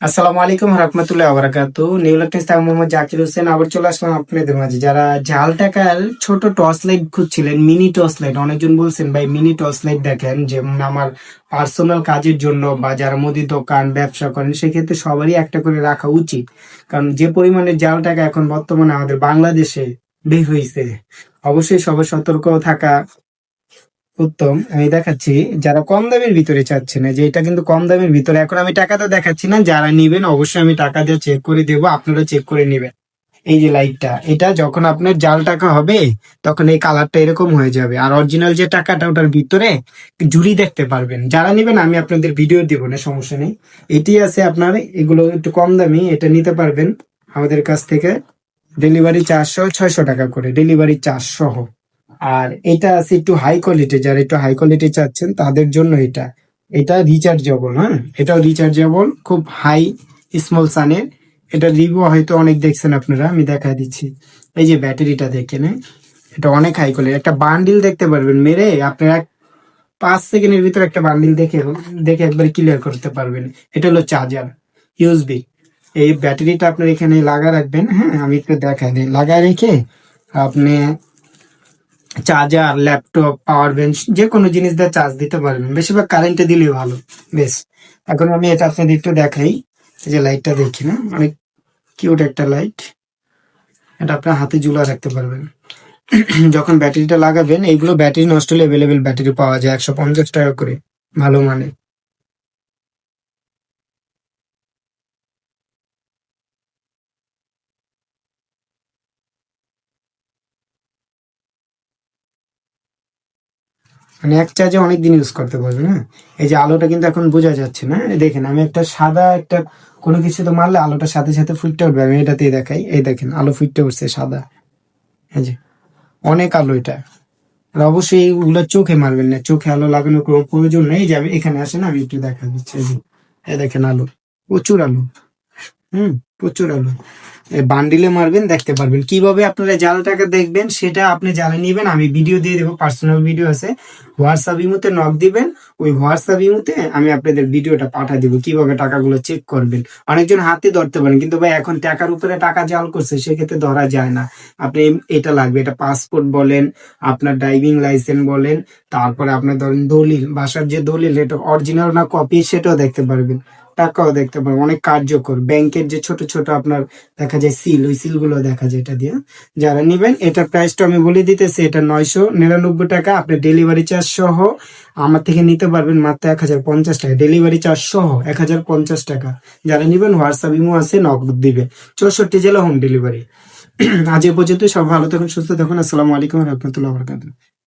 আসসালামু আলাইকুম রহমতুল্লাহ বারাকাতু। নিউ ইলেকট্রনিক্স থেকে মোহাম্মদ জাকির হোসেন আবার চলে আসলাম আপনাদের মাঝে। যারা জাল টাকার ছোট টর্চ লাইট খুঁজছিলেন, মিনি টর্চ লাইট, অনেকজন বলছেন ভাই মিনি টর্চ লাইট দেখেন, যেমন আমার পার্সোনাল কাজের জন্য বা যারা মুদির দোকান ব্যবসা করেন সেক্ষেত্রে সবারই একটা করে রাখা উচিত। কারণ যে পরিমাণে জাল টাকা এখন বর্তমানে আমাদের বাংলাদেশে বের হয়েছে, অবশ্যই সবার সতর্ক থাকা উত্তম। আমি দেখাচ্ছি যারা কম দামের ভিতরে চাচ্ছে না, যে এটা কিন্তু কম দামের ভিতরে। এখন আমি টাকাটা দেখাচ্ছি না, যারা নিবেন অবশ্যই আমি টাকা দিয়ে চেক করে দেবো, আপনারা চেক করে নেবেন। এই যে লাইটটা, এটা যখন আপনার জাল টাকা হবে তখন এই কালারটা এরকম হয়ে যাবে, আর অরিজিনাল যে টাকাটা ওটার ভিতরে জুড়ি দেখতে পারবেন। যারা নিবেন আমি আপনাদের ভিডিও দিব না, সমস্যা নেই। এটি আছে আপনার, এগুলো একটু কম দামি, এটা নিতে পারবেন আমাদের কাছ থেকে। ডেলিভারি 400-600 টাকা করে ডেলিভারি চার্জ সহ। আর এটা আছে একটু হাই কোয়ালিটি, যারা একটু হাই কোয়ালিটি চাচ্ছেন তাদের জন্য এটা। এটা রিচার্জেবল, হ্যাঁ, এটাও রিচার্জেবল, খুব হাই স্মল সানের। এটা রিভিউ হয়তো অনেক দেখছেন আপনারা, আমি দেখা দিচ্ছি। এই যে ব্যাটারিটা দেখেন, হ্যাঁ, এটা অনেক হাই কোয়ালিটি। একটা বান্ডিল দেখতে পারবেন মেরে, আপনারা 5 সেকেন্ডের ভিতরে একটা বান্ডিল দেখে দেখে একবার ক্লিয়ার করতে পারবেন। এটা হলো চার্জার ইউএসবি। এই ব্যাটারিটা আপনার এখানে লাগা রাখবেন, হ্যাঁ, আমি একটু দেখাই দিই। লাগা রেখে আপনি চার্জার, ল্যাপটপ, পাওয়ার ব্যাংক যে কোনো জিনিস দিয়ে চার্জ দিতে পারবেন। বেশিরভাগ কারেন্টে দিলেই ভালো। বেশ, এখন আমি এটা আপনাদের একটু দেখাই। এই যে লাইটটা দেখি না, অনেক কিউট একটা লাইট। এটা আপনার হাতে ঝুলা রাখতে পারবেন। যখন ব্যাটারিটা লাগাবেন, এইগুলো ব্যাটারি নষ্ট হলে অ্যাভেলেবেল ব্যাটারি পাওয়া যায় 150 টাকা করে, ভালো মানে। মানে এক চার্জে অনেক দিন ইউজ করতে পারবেন। হ্যাঁ, এই যে আলোটা কিন্তু এখন বোঝা যাচ্ছে না, এই দেখেন আমি একটা সাদা একটা কোনো কিছু তো মারলে আলোটার সাথে সাথে ফুটতে উঠবে। আমি এটাতেই দেখাই, এই দেখেন আলো ফুটতে উঠছে সাদা। এই যে অনেক আলো এটা। আর অবশ্যই এগুলো চোখে মারবেন না, চোখে আলো লাগানোর কোনো প্রয়োজন নেই। যে আমি এখানে আসেন, আমি একটু দেখা দিচ্ছি। এই যে এই দেখেন আলো, প্রচুর আলো। হুম, প্রচুর আলো। বান্ডিলে মারবেন, দেখতে পারবেন। কিভাবে আপনারা জাল টাকা দেখবেন সেটা আপনি জানে নিবেন, আমি ভিডিও দিয়ে দেবো, পার্সোনাল ভিডিও আছে। হোয়াটসঅ্যাপ ইমুতে নক দিবেন, ওই হোয়াটসঅ্যাপ ইমুতে আমি আপনাদের ভিডিওটা পাঠা দিব কিভাবে টাকাগুলো চেক করবেন। অনেকজন হাতে ধরতে পারেন, কিন্তু ভাই এখন টাকার উপরে টাকা জাল করছে, সেক্ষেত্রে ধরা যায় না। আপনি এটা লাগবে, এটা পাসপোর্ট বলেন, আপনার ড্রাইভিং লাইসেন্স বলেন, তারপরে আপনার ধরেন দলিল, বাসার যে দলিল, এটা অরিজিনাল না কপি সেটাও দেখতে পারবেন। টাকাও দেখতে পারবেন, অনেক কার্যকর। ব্যাংকের যে ছোট ছোট আপনার দেখা যায় সিল, ওই সিল গুলো দেখা যায় এটা দিয়ে। যারা নিবেন, এটার প্রাইসটা আমি বলে দিতেছি, এটা 999 টাকা। আপনি ডেলিভারি চার্জ সহ আমার থেকে নিতে পারবেন মাত্র 1050 টাকা, ডেলিভারি চার্জ সহ 1050 টাকা। যারা নিবেন হোয়াটসঅ্যাপ ইমো আছে, নক দিবেন। 64 জেলা হোম ডেলিভারি। আজ এ পর্যন্ত, সব ভালো থাকুন, সুস্থ থাকুন। আসসালামু আলাইকুম রহমতুল্লাহ বরকাতুহ।